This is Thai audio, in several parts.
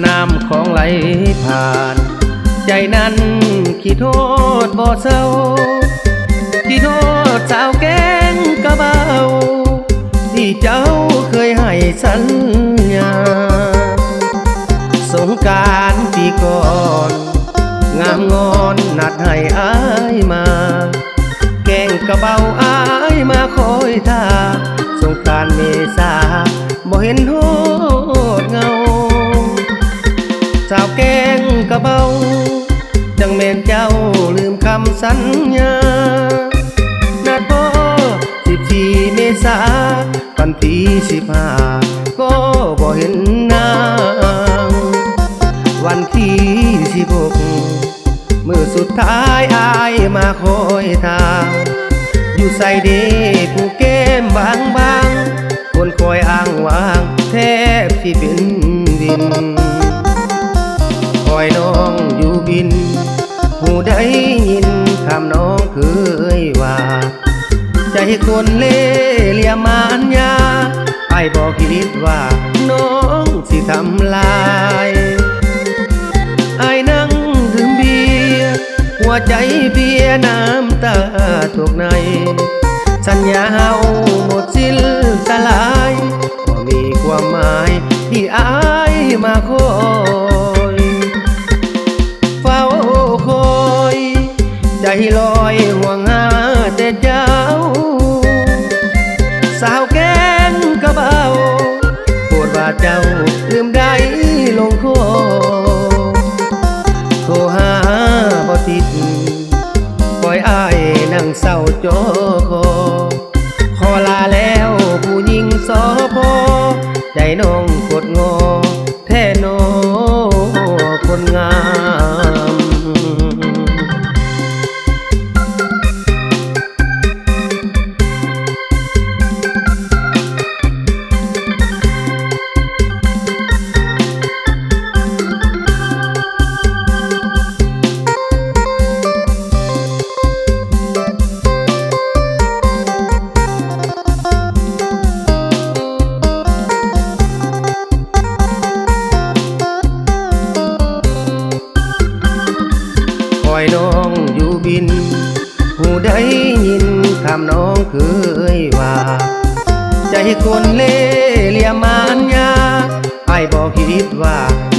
น้ำของไหลผ่านใจนั้นคิดโทษบ่เศร้าคิดโทษสาวแกงกะเบาที่เจ้าเคยให้สัญญาสงกรานต์ปีก่อนงามงอนนัดให้อายมาแกงกะเบาอายมาคอยท่าสงกรานต์เมษาบ่เห็นโทษเงาสาวแกงกะเบาจังแม่นเจ้าลืมคำสัญญานัดพ่อ14 เมษาวันที่15ก็บ่เห็นนางวันที่16มื้อสุดท้ายอายมาคอยทางอยู่ใส่เดผู้แก้มบางคนคอยอ้างว้างแทบที่เป็นดินคอยน้องอยู่บินผู้ได้ยินคำน้องเคยว่าใจคนเล่เหลี่ยมมารยาไอ้บอกคิดว่าน้องสิทำลายไอ้นั่งดื่มเบียร์หัวใจเพียน้ำตาตกในสัญญาเฮาหมดสิ้นสลายก็มีความหมายที่อายมาคอยเฝ้าคอยใจลอยห่วงหาแต่เจ้าสาวแกงกะเบาโปรดว่าเจ้าลืมได้ลงคอโทรหาบ่ติดปล่อยอายนั่งเศร้าจอขอลาแล้วผู้หญิงสอพอใจน้องกดงอแท้นอคนงามคอยน้องอยู่บินผู้ได้ยินคำน้องเคยว่าใจคนเล่เหลี่ยมมารยาไอ้บอกคิดว่า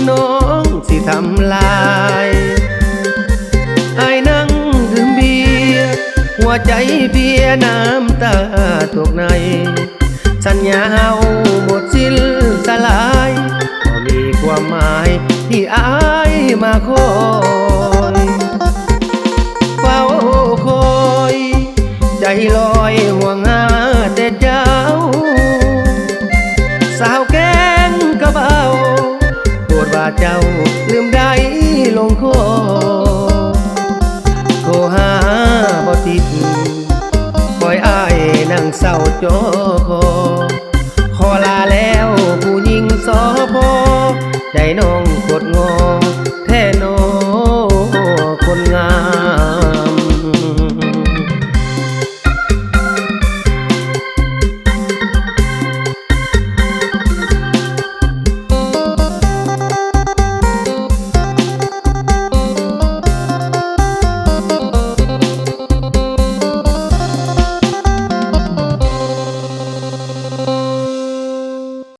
น้องสิทำลายไอ้นั่งดื่มเบียร์หัวใจเพียน้ำตาตกในสัญญาเฮาหมดสิ้นสลายก็มีความหมายที่อายมาคอยเฝ้าคอยใจลอยห่วงหาแต่เจ้าสาวแกงกะเบาโปรดว่าเจ้าลืมได้ลงคอโทรหาบ่ติดปล่อยอายนั่งเศร้าจอ